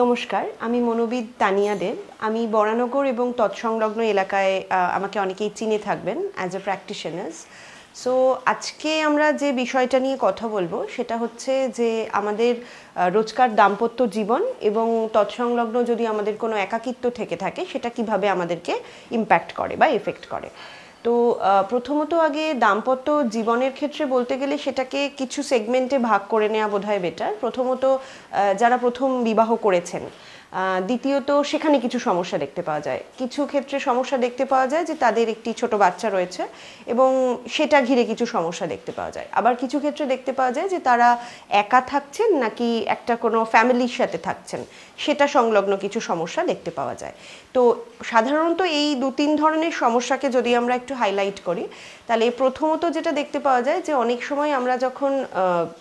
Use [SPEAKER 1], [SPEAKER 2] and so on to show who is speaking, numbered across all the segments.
[SPEAKER 1] নমস্কার, আমি মনোবিদ তানিয়া দেব। আমি বরানগর এবং তৎসংলগ্ন এলাকায় আমাকে অনেকেই চিনে থাকবেন অ্যাজ এ প্র্যাকটিশনার্স। সো আজকে আমরা যে বিষয়টা নিয়ে কথা বলবো সেটা হচ্ছে যে আমাদের রোজকার দাম্পত্য জীবন এবং তৎসংলগ্ন যদি আমাদের কোনো একাকিত্ব থেকে থাকে সেটা কিভাবে আমাদেরকে ইম্প্যাক্ট করে বা এফেক্ট করে। তো প্রথমত আগে দাম্পত্য জীবনের ক্ষেত্রে বলতে গেলে সেটাকে কিছু সেগমেন্টে ভাগ করে নেওয়া বোধহয় বেটার। প্রথমত যারা প্রথম বিবাহ করেছেন, দ্বিতীয়ত সেখানে কিছু সমস্যা দেখতে পাওয়া যায়। কিছু ক্ষেত্রে সমস্যা দেখতে পাওয়া যায় যে তাদের একটি ছোট বাচ্চা রয়েছে এবং সেটা ঘিরে কিছু সমস্যা দেখতে পাওয়া যায়। আবার কিছু ক্ষেত্রে দেখতে পাওয়া যায় যে তারা একা থাকছেন নাকি একটা কোনো ফ্যামিলির সাথে থাকছেন, সেটা সংলগ্ন কিছু সমস্যা দেখতে পাওয়া যায়। তো সাধারণত এই দু তিন ধরনের সমস্যাকে যদি আমরা একটু হাইলাইট করি, তাহলে প্রথমত যেটা দেখতে পাওয়া যায় যে অনেক সময় আমরা যখন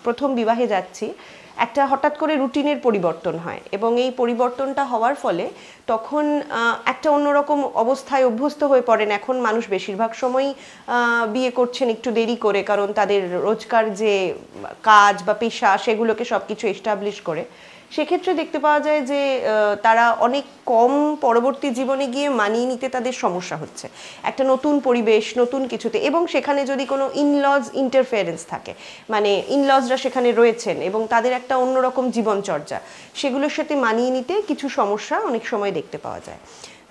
[SPEAKER 1] প্রথম বিবাহে যাচ্ছি, একটা হঠাৎ করে রুটিনের পরিবর্তন হয় এবং এই পরিবর্তনটা হওয়ার ফলে তখন একটা অন্যরকম অবস্থায় অভ্যস্ত হয়ে পড়েন। এখন মানুষ বেশিরভাগ সময়ই বিয়ে করছেন একটু দেরি করে, কারণ তাদের রোজকার যে কাজ বা পেশা সেগুলোকে সব কিছু এস্টাবলিশ করে। সেক্ষেত্রে দেখতে পাওয়া যায় যে তারা অনেক কম পরবর্তী জীবনে গিয়ে মানিয়ে নিতে তাদের সমস্যা হচ্ছে একটা নতুন পরিবেশ, নতুন কিছুতে, এবং সেখানে যদি কোনো ইনলজ ইন্টারফেয়ারেন্স থাকে, মানে ইনলজরা সেখানে রয়েছেন এবং তাদের একটা অন্যরকম জীবনচর্যা, সেগুলোর সাথে মানিয়ে নিতে কিছু সমস্যা অনেক সময় দেখতে পাওয়া যায়।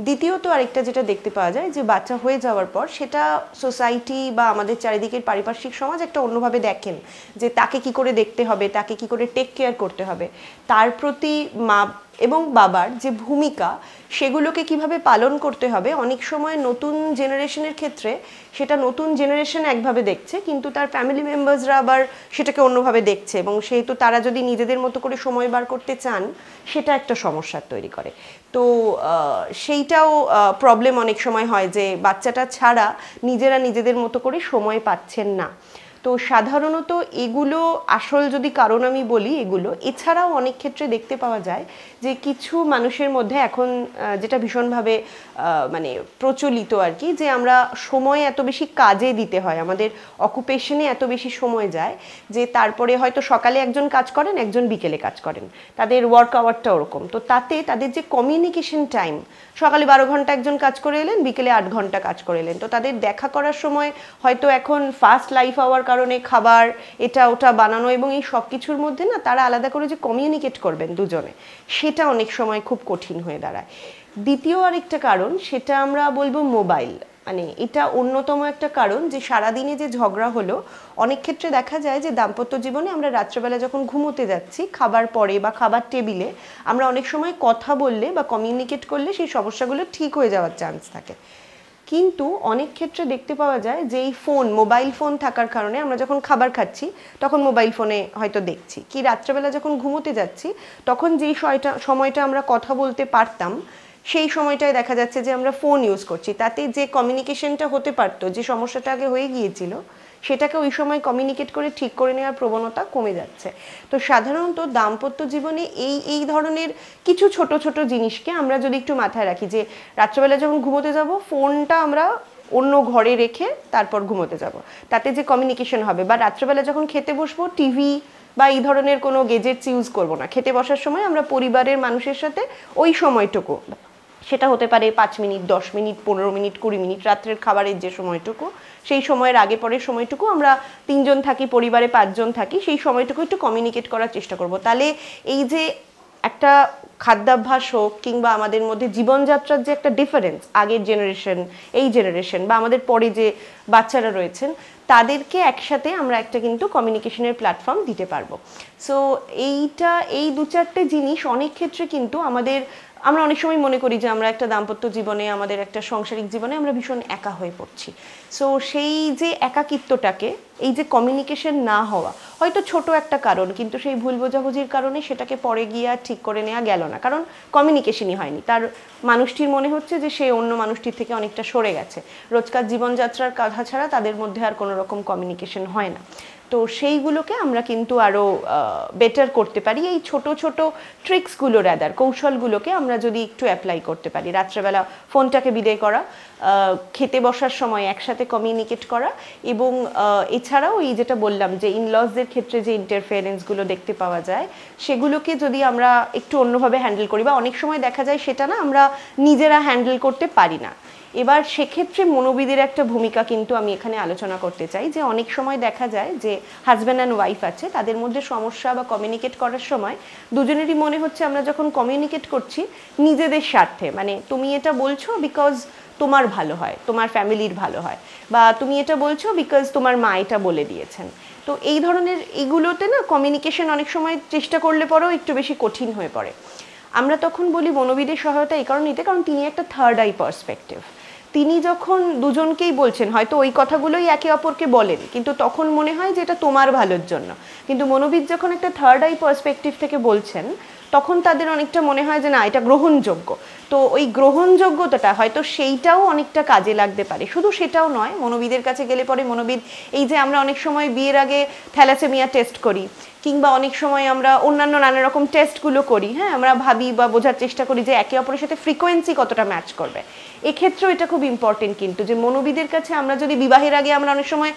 [SPEAKER 1] দ্বিতীয়ত আরেকটা যেটা দেখতে পাওয়া যায় যে বাচ্চা হয়ে যাওয়ার পর সেটা সোসাইটি বা আমাদের চারিদিকের পারিপার্শ্বিক সমাজ একটা অন্যভাবে দেখেন যে তাকে কি করে দেখতে হবে, তাকে কি করে টেক কেয়ার করতে হবে, তার প্রতি মা এবং বাবার যে ভূমিকা সেগুলোকে কিভাবে পালন করতে হবে। অনেক সময় নতুন জেনারেশনের ক্ষেত্রে সেটা নতুন জেনারেশন একভাবে দেখছে, কিন্তু তার ফ্যামিলি মেম্বার্সরা আবার সেটাকে অন্যভাবে দেখছে, এবং সেহেতু তারা যদি নিজেদের মতো করে সময় বার করতে চান সেটা একটা সমস্যার তৈরি করে। তো সেইটাও প্রবলেম অনেক সময় হয় যে বাচ্চাটা ছাড়া নিজেরা নিজেদের মতো করে সময় পাচ্ছেন না। তো সাধারণত এগুলো আসল যদি কারণ আমি বলি এগুলো, এছাড়াও অনেক ক্ষেত্রে দেখতে পাওয়া যায় যে কিছু মানুষের মধ্যে এখন যেটা ভীষণভাবে মানে প্রচলিত আর কি, যে আমরা সময় এত বেশি কাজে দিতে হয়, আমাদের অকুপেশনে এত বেশি সময় যায় যে তারপরে হয়তো সকালে একজন কাজ করেন, একজন বিকেলে কাজ করেন, তাদের ওয়ার্ক আওয়ারটা ওরকম। তো তাতে তাদের যে কমিউনিকেশন টাইম, সকালে 12 ঘন্টা একজন কাজ করে এলেন, বিকেলে 8 ঘন্টা কাজ করে এলেন, তো তাদের দেখা করার সময় হয়তো এখন ফাস্ট লাইফ হওয়ার কারণে খাবার এটা ওটা বানানো এবং এই সব কিছুর মধ্যে না তারা আলাদা করে যে কমিউনিকেট করবেন দুজনে, সেটা অনেক সময় খুব কঠিন হয়ে দাঁড়ায়। দ্বিতীয় আরেকটা কারণ সেটা আমরা বলবো মোবাইল। মানে এটা অন্যতম একটা কারণ যে সারাদিনে যে ঝগড়া হলো, অনেক ক্ষেত্রে দেখা যায় যে দাম্পত্য জীবনে আমরা রাত্রেবেলা যখন ঘুমোতে যাচ্ছি খাবার পরে বা খাবার টেবিলে আমরা অনেক সময় কথা বললে বা কমিউনিকেট করলে সেই সমস্যাগুলো ঠিক হয়ে যাওয়ার চান্স থাকে। কিন্তু অনেক ক্ষেত্রে দেখতে পাওয়া যায় যে এই মোবাইল ফোন থাকার কারণে আমরা যখন খাবার খাচ্ছি তখন মোবাইল ফোনে হয়তো দেখছি, কি রাত্রেবেলা যখন ঘুমোতে যাচ্ছি তখন যেই সময়টা আমরা কথা বলতে পারতাম সেই সময়টায় দেখা যাচ্ছে যে আমরা ফোন ইউজ করছি। তাতে যে কমিউনিকেশনটা হতে পারতো, যে সমস্যাটা আগে হয়ে গিয়েছিল, সেটাকে ওই সময় কমিউনিকেট করে ঠিক করে নেওয়ার প্রবণতা কমে যাচ্ছে। তো সাধারণত দাম্পত্য জীবনে এই ধরনের কিছু ছোট ছোট জিনিসকে আমরা যদি একটু মাথায় রাখি, যে রাত্রেবেলা যখন ঘুমোতে যাব ফোনটা আমরা অন্য ঘরে রেখে তারপর ঘুমোতে যাব, তাতে যে কমিউনিকেশন হবে, বা রাত্রেবেলা যখন খেতে বসবো টিভি বা এই ধরনের কোনো গেজেটস ইউজ করবো না, খেতে বসার সময় আমরা পরিবারের মানুষের সাথে ওই সময়টুকু, সেটা হতে পারে 5 মিনিট, 10 মিনিট, 15 মিনিট, 20 মিনিট, রাত্রের খাবারের যে সময়টুকু, সেই সময়ের আগে পরের সময়টুকু আমরা 3 জন থাকি, পরিবারে 5 জন থাকি, সেই সময়টুকু একটু কমিউনিকেট করার চেষ্টা করব। তাহলে এই যে একটা খাদ্যাভ্যাস হোক কিংবা আমাদের মধ্যে জীবনযাত্রার যে একটা ডিফারেন্স, আগের জেনারেশন এই জেনারেশন বা আমাদের পরে যে বাচ্চারা রয়েছেন তাদেরকে একসাথে আমরা একটা কিন্তু কমিউনিকেশনের প্ল্যাটফর্ম দিতে পারবো। সো এই 2-4টে জিনিস অনেক ক্ষেত্রে কিন্তু আমরা অনেক সময় মনে করি যে আমরা একটা দাম্পত্য জীবনে, আমাদের একটা সাংসারিক জীবনে আমরা ভীষণ একা হয়ে পড়ছি। সো সেই যে একাকিত্বটাকে, এই যে কমিউনিকেশন না হওয়া হয়তো ছোট একটা কারণ, কিন্তু সেই ভুল বোঝাবুঝির কারণে সেটাকে পরে গিয়ে আর ঠিক করে নেওয়া গেল না, কারণ কমিউনিকেশনই হয়নি। তার মানুষটির মনে হচ্ছে যে সে অন্য মানুষটির থেকে অনেকটা সরে গেছে, রোজকার জীবনযাত্রার কথা ছাড়া তাদের মধ্যে আর কোনো রকম কমিউনিকেশন হয় না। তো তো সেইগুলোকে আমরা কিন্তু আরও বেটার করতে পারি এই ছোট ছোট ট্রিক্সগুলো রাদার কৌশলগুলোকে আমরা যদি একটু অ্যাপ্লাই করতে পারি। রাত্রেবেলা ফোনটাকে বিদায় করা, খেতে বসার সময় একসাথে কমিউনিকেট করা, এবং এছাড়াও এই যেটা বললাম যে ইনলসদের ক্ষেত্রে যে ইন্টারফেয়ারেন্সগুলো দেখতে পাওয়া যায় সেগুলোকে যদি আমরা একটু অন্যভাবে হ্যান্ডেল করি, বা অনেক সময় দেখা যায় সেটা না আমরা নিজেরা হ্যান্ডেল করতে পারি না, এবার সেক্ষেত্রে মনোবিদের একটা ভূমিকা কিন্তু আমি এখানে আলোচনা করতে চাই। যে অনেক সময় দেখা যায় যে হাজব্যান্ড অ্যান্ড ওয়াইফ আছে, তাদের মধ্যে সমস্যা বা কমিউনিকেট করার সময় দুজনেরই মনে হচ্ছে আমরা যখন কমিউনিকেট করছি নিজেদের স্বার্থে, মানে তুমি এটা বলছো বিকজ তোমার ভালো হয়, তোমার ফ্যামিলির ভালো হয়, বা তুমি এটা বলছো বিকজ তোমার মা এটা বলে দিয়েছেন। তো এই ধরনের এগুলোতে না কমিউনিকেশন অনেক সময় চেষ্টা করলে পরেও একটু বেশি কঠিন হয়ে পড়ে। আমরা তখন বলি মনোবিদের সহায়তা এই কারণে নিতে, কারণ তিনি একটা থার্ড আই পার্সপেক্টিভ। তিনি যখন দুজনকেই বলছেন, হয়তো ওই কথাগুলোই একে অপরকে বলেন, কিন্তু তখন মনে হয় যে এটা তোমার ভালোর জন্য, কিন্তু মনোবিদ যখন একটা থার্ড আই পার্সপেক্টিভ থেকে বলছেন তখন তাদের অনেকটা মনে হয় যে না এটা গ্রহণযোগ্য। তো ওই গ্রহণযোগ্যতাটা হয়তো সেইটাও অনেকটা কাজে লাগতে পারে। শুধু সেটাও নয়, মনোবিদের কাছে গেলে পরে মনোবিদ এই যে আমরা অনেক সময় বিয়ের আগে থ্যালাসেমিয়া টেস্ট করি, কিংবা অনেক সময় আমরা অন্যান্য নানা রকম টেস্টগুলো করি, হ্যাঁ, আমরা ভাবি বা বোঝার চেষ্টা করি যে একে অপরের সাথে ফ্রিকোয়েন্সি কতটা ম্যাচ করবে। এক্ষেত্রেও এটা খুব ইম্পর্টেন্ট কিন্তু যে মনোবিদের কাছে আমরা যদি বিবাহের আগে আমরা অনেক সময়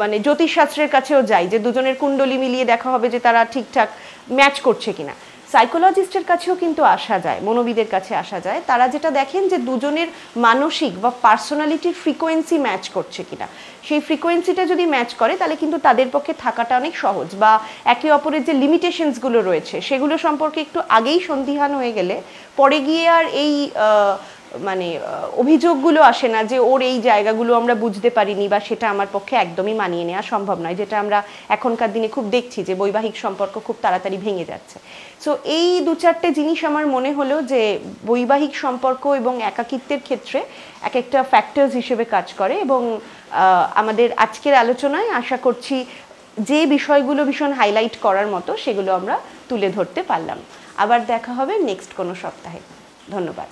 [SPEAKER 1] মানে জ্যোতিষশাস্ত্রের কাছেও যাই যে দুজনের কুণ্ডলী মিলিয়ে দেখা হবে যে তারা ঠিকঠাক ম্যাচ করছে কিনা, সাইকোলজিস্টের কাছেও কিন্তু আসা যায়, মনোবিদের কাছে আসা যায়। তারা যেটা দেখেন যে দুজনের মানসিক বা পার্সোনালিটির ফ্রিকোয়েন্সি ম্যাচ করছে কিনা, সেই ফ্রিকোয়েন্সিটা যদি ম্যাচ করে তাহলে কিন্তু তাদের পক্ষে থাকাটা অনেক সহজ, বা একে অপরের যে লিমিটেশনসগুলো রয়েছে সেগুলো সম্পর্কে একটু আগেই সন্দিহান হয়ে গেলে পরে গিয়ে আর এই মানে অভিযোগগুলো আসে না যে ওর এই জায়গাগুলো আমরা বুঝতে পারিনি, বা সেটা আমার পক্ষে একদমই মানিয়ে নেওয়া সম্ভব নয়, যেটা আমরা এখনকার দিনে খুব দেখছি যে বৈবাহিক সম্পর্ক খুব তাড়াতাড়ি ভেঙে যাচ্ছে। সো এই দু চারটে জিনিস আমার মনে হলো যে বৈবাহিক সম্পর্ক এবং একাকিত্বের ক্ষেত্রে এক একটা ফ্যাক্টরস হিসেবে কাজ করে, এবং আমাদের আজকের আলোচনায় আশা করছি যে বিষয়গুলো ভীষণ হাইলাইট করার মতো সেগুলো আমরা তুলে ধরতে পারলাম। আবার দেখা হবে নেক্সট কোনো সপ্তাহে। ধন্যবাদ।